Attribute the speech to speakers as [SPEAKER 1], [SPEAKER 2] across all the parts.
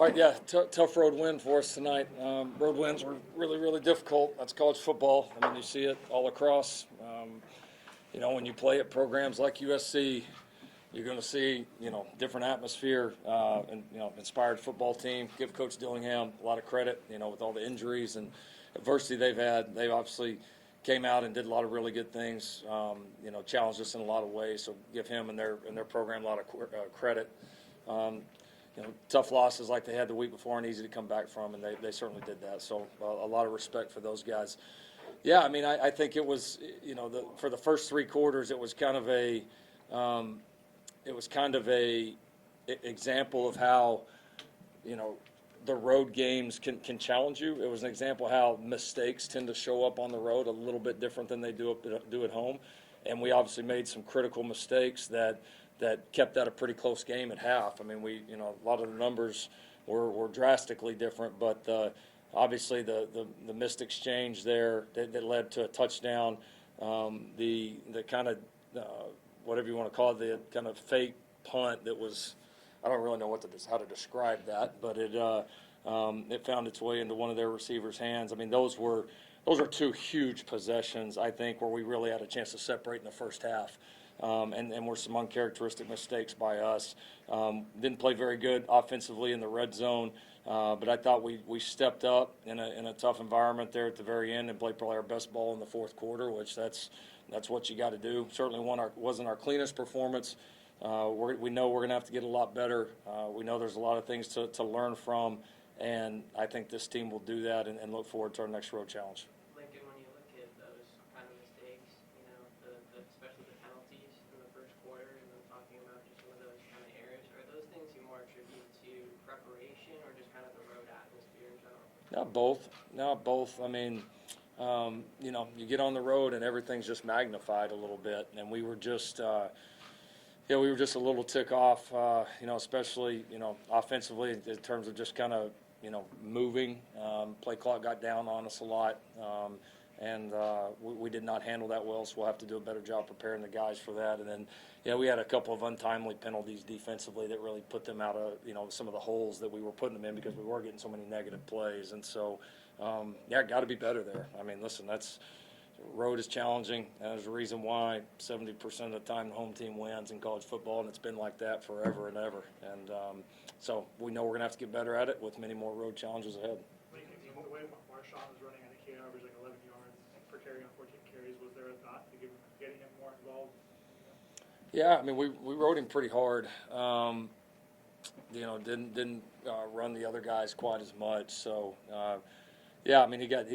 [SPEAKER 1] All right, yeah, tough road win for us tonight. Road wins were really, really difficult. That's college football. I mean, you see it all across. When you play at programs like USC, you're going to see, different atmosphere and, inspired football team. Give Coach Dillingham a lot of credit, with all the injuries and adversity they've had. They obviously came out and did a lot of really good things, challenged us in a lot of ways. So give him and their program a lot of credit. Tough losses like they had the week before and easy to come back from, and they certainly did that. So a lot of respect for those guys. Yeah, I mean, I think it was, for the first three quarters, it was kind of a example of how, the road games can challenge you. It was an example of how mistakes tend to show up on the road a little bit different than they do at home. And we obviously made some critical mistakes that kept that a pretty close game at half. I mean, a lot of the numbers were drastically different, but obviously the missed exchange there that led to a touchdown, the kind of whatever you want to call it, the kind of fake punt that was, I don't really know how to describe that, but it found its way into one of their receivers' hands. I mean, those are two huge possessions, I think, where we really had a chance to separate in the first half. And were some uncharacteristic mistakes by us. Didn't play very good offensively in the red zone, but I thought we stepped up in a tough environment there at the very end and played probably our best ball in the fourth quarter, which that's what you got to do. Certainly wasn't our cleanest performance. We know we're going to have to get a lot better. We know there's a lot of things to learn from, and I think this team will do that and look forward to our next road challenge.
[SPEAKER 2] Lincoln, when you look at those kind of mistakes, especially the penalties in the first quarter, and then talking about just some of those kind of errors, are those things you more attribute to preparation or just kind of the road atmosphere in general?
[SPEAKER 1] Not both. I mean, you get on the road and everything's just magnified a little bit, and we were just a little tick off, especially, offensively in terms of just kind of, moving. Play clock got down on us a lot, and we did not handle that well, so we'll have to do a better job preparing the guys for that. And then, we had a couple of untimely penalties defensively that really put them out of, some of the holes that we were putting them in because we were getting so many negative plays. And so, got to be better there. I mean, listen, road is challenging, and there's a reason why 70% of the time the home team wins in college football, and it's been like that forever and ever. And so we know we're going to have to get better at it with many more road challenges ahead.
[SPEAKER 3] The way Marshawn was running, I think he averaged like 11 yards per carry on 14 carries. Was there a thought to getting him more involved?
[SPEAKER 1] Yeah, I mean, we rode him pretty hard. Didn't run the other guys quite as much. So, yeah, I mean, he got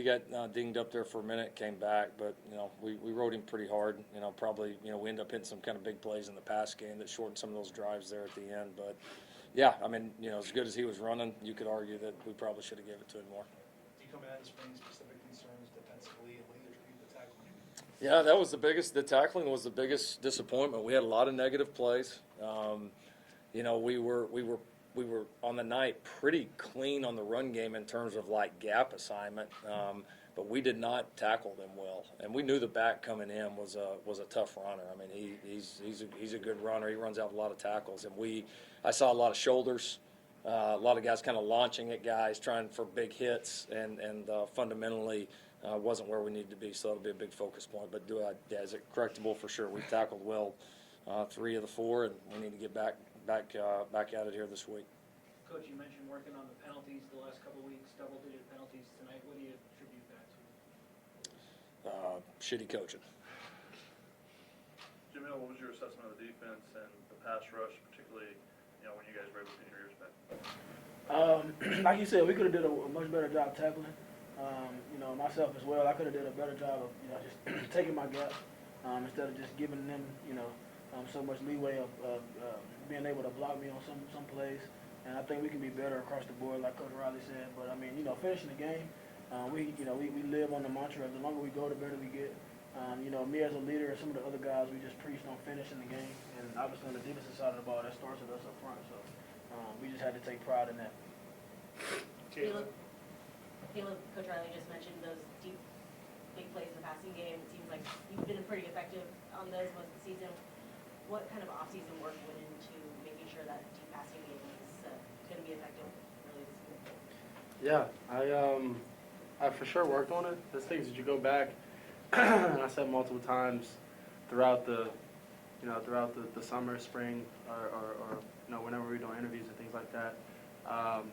[SPEAKER 1] dinged up there for a minute, came back, but we rode him pretty hard. Probably we ended up hitting some kind of big plays in the pass game that shortened some of those drives there at the end. But yeah, I mean, as good as he was running, you could argue that we probably should have gave it to him more.
[SPEAKER 4] Do you come out as any specific concerns defensively and what you attribute the tackling?
[SPEAKER 1] Yeah, that was the tackling was the biggest disappointment. We had a lot of negative plays. We were on the night pretty clean on the run game in terms of like gap assignment, but we did not tackle them well. And we knew the back coming in was a tough runner. I mean, he's a good runner. He runs out a lot of tackles, and I saw a lot of shoulders, a lot of guys kind of launching at guys trying for big hits, and fundamentally wasn't where we needed to be. So that'll be a big focus point. But is it correctable for sure? We tackled well 3 of the 4, and we need to get back at it here this week.
[SPEAKER 5] Coach, you mentioned working on the penalties the last couple of weeks, double-digit penalties tonight. What do you attribute that to?
[SPEAKER 1] Shitty coaching.
[SPEAKER 6] Jamil, what was your assessment of the defense and the pass rush, particularly when you guys were able to get your ears back?
[SPEAKER 7] Like you said, we could have did a much better job tackling. Myself as well, I could have did a better job of just taking my gap instead of just giving them so much leeway of being able to block me on some plays. And I think we can be better across the board, like Coach Riley said. But I mean, finishing the game, we live on the mantra of the longer we go, the better we get. Me as a leader and some of the other guys, we just preached on finishing the game. And obviously on the defensive side of the ball, that starts with us up front. So we just had to take pride in that.
[SPEAKER 8] Caleb, Coach Riley just mentioned those deep, big plays in the passing game. It seems like you've been pretty effective on those most of the season. What kind of off-season work went into making sure that deep passing game is going to be effective early
[SPEAKER 9] Yeah, I for sure worked on it. There's things that you go back, and I said multiple times throughout the, throughout the summer, spring, or whenever we're doing interviews and things like that,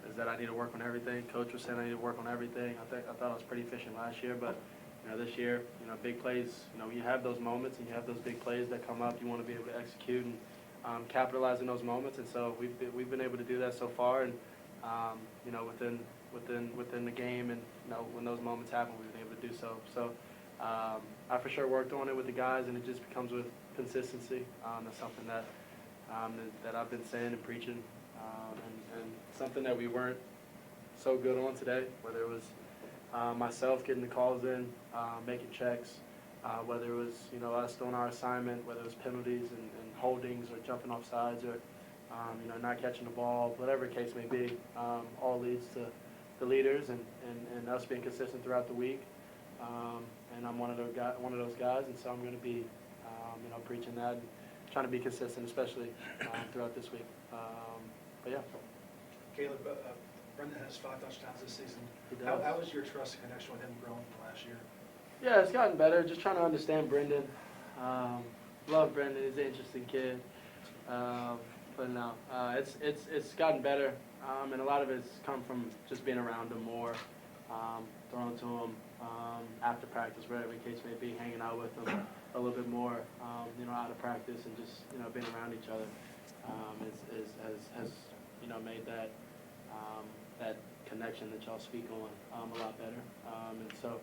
[SPEAKER 9] is that I need to work on everything. Coach was saying I need to work on everything. I thought I was pretty efficient last year, but this year, big plays. You have those moments and you have those big plays that come up. You want to be able to execute and capitalize on those moments, and so we've been able to do that so far, and within the game, and when those moments happen, we've been able to do so. So I for sure worked on it with the guys, and it just becomes with consistency. That's something that I've been saying and preaching, and something that we weren't so good on today, whether it was myself getting the calls in, making checks, whether it was us doing our assignment, whether it was penalties and holdings or jumping off sides or not catching the ball, whatever the case may be, all leads to the leaders and us being consistent throughout the week. And I'm one of those guys, and so I'm going to be preaching that and trying to be consistent, especially throughout this week. But yeah.
[SPEAKER 4] Caleb, Brendan has 5 touchdowns this season.
[SPEAKER 9] He does.
[SPEAKER 4] How has your trust and connection with him grown from last year?
[SPEAKER 9] Yeah, it's gotten better. Just trying to understand Brendan. Love Brendan. He's an interesting kid. But no, it's gotten better. And a lot of it's come from just being around him more, throwing to him after practice, whatever the case may be, hanging out with him a little bit more, out of practice, and just being around each other has made that connection that y'all speak on a lot better. And so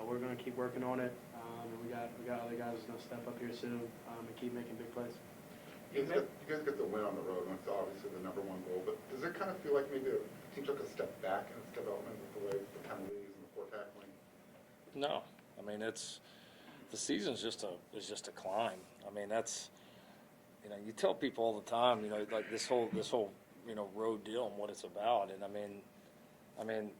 [SPEAKER 9] we're going to keep working on it. And we got other guys who's going to step up here soon and keep making big plays.
[SPEAKER 10] You guys get the win on the road, and it's obviously the #1 goal, but does it kind of feel like maybe the team took a step back in its development with the way the penalties and the poor tackling?
[SPEAKER 1] No, I mean, the season's just a climb. I mean, that's, you tell people all the time, like this whole road deal and what it's about. And I mean,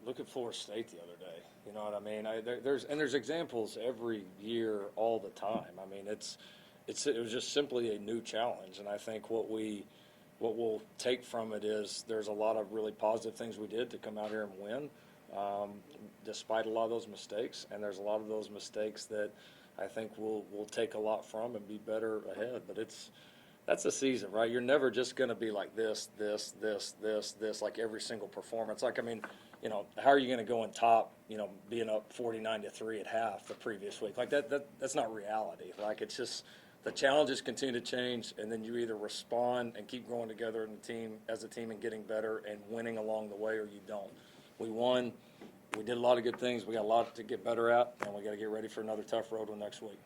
[SPEAKER 1] look at Florida State the other day. You know what I mean? There's examples every year, all the time. I mean, it was just simply a new challenge, and I think what we'll take from it is there's a lot of really positive things we did to come out here and win, despite a lot of those mistakes, and there's a lot of those mistakes that I think we'll take a lot from and be better ahead. But that's the season, right? You're never just going to be like this, like every single performance. Like, I mean, how are you going to go on top, being up 49-3 at half the previous week? Like that's not reality. Like, it's just the challenges continue to change, and then you either respond and keep growing together as a team and getting better and winning along the way, or you don't. We won. We did a lot of good things. We got a lot to get better at, and we got to get ready for another tough road one next week.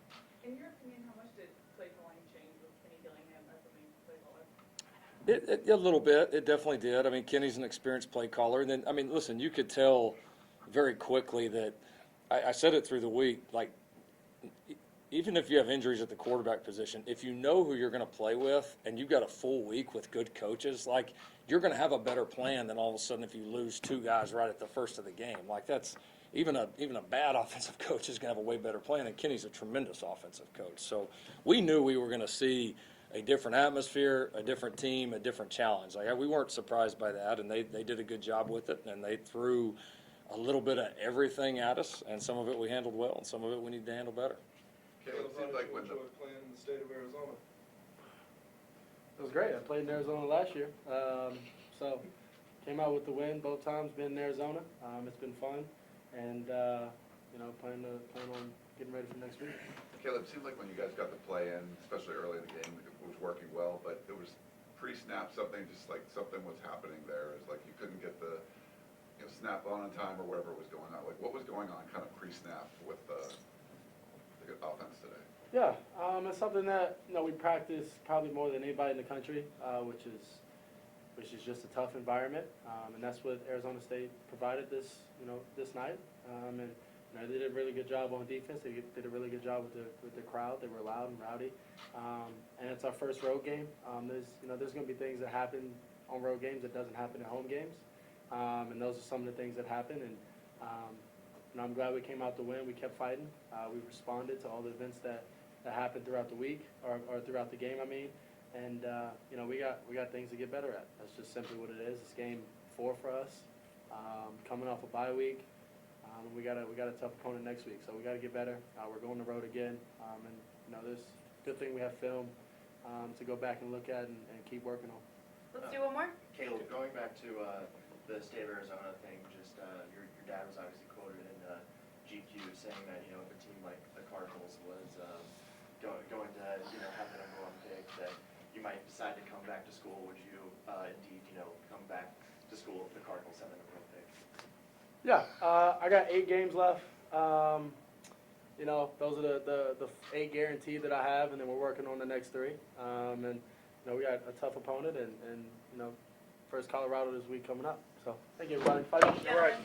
[SPEAKER 11] In your opinion, how much did play calling change with Kenny Dillingham as the main play caller?
[SPEAKER 1] A little bit. It definitely did. I mean, Kenny's an experienced play caller. And then, I mean, listen, you could tell very quickly that I said it through the week, like, even if you have injuries at the quarterback position, if you know who you're going to play with and you've got a full week with good coaches, like, you're going to have a better plan than all of a sudden if you lose 2 guys right at the first of the game. Like, that's even a bad offensive coach is going to have a way better plan, and Kenny's a tremendous offensive coach. So we knew we were going to see a different atmosphere, a different team, a different challenge. Like, we weren't surprised by that, and they did a good job with it, and they threw a little bit of everything at us, and some of it we handled well, and some of it we need to handle better.
[SPEAKER 10] Caleb, it seems like when the
[SPEAKER 4] playing in the state of Arizona.
[SPEAKER 9] It was great. I played in Arizona last year, so came out with the win both times. Been in Arizona. It's been fun, and plan on getting ready for next week.
[SPEAKER 10] Caleb, it seemed like when you guys got the play in, especially early in the game, it was working well, but it was pre-snap something was happening there. It's like you couldn't get the snap on time or whatever was going on. Like, what was going on kind of pre-snap with the offense today?
[SPEAKER 9] Yeah, it's something that we practice probably more than anybody in the country, which is just a tough environment, and that's what Arizona State provided this night. And they did a really good job on defense. They did a really good job with the crowd. They were loud and rowdy, and it's our first road game. There's going to be things that happen on road games that doesn't happen at home games, and those are some of the things that happen. And I'm glad we came out to win. We kept fighting. We responded to all the events that happened throughout the week or throughout the game. And we got things to get better at. That's just simply what it is. It's game 4 for us. coming off a bye week. We got a tough opponent next week, so we got to get better. We're going the road again, and there's good thing we have film to go back and look at and keep working on.
[SPEAKER 11] Let's do one more.
[SPEAKER 12] Caleb, going back to the state of Arizona thing, just your dad was obviously quoted in GQ saying that if a team like the Cardinals was going to have the #1 pick, that you might decide to come back to school. Would you indeed come back to school if the Cardinals have the #1 pick?
[SPEAKER 9] Yeah, I got 8 games left. Those are the 8 guaranteed that I have, and then we're working on the next 3. And we got a tough opponent, and first Colorado this week coming up. So thank you, everybody. Fight on.
[SPEAKER 11] Gentlemen.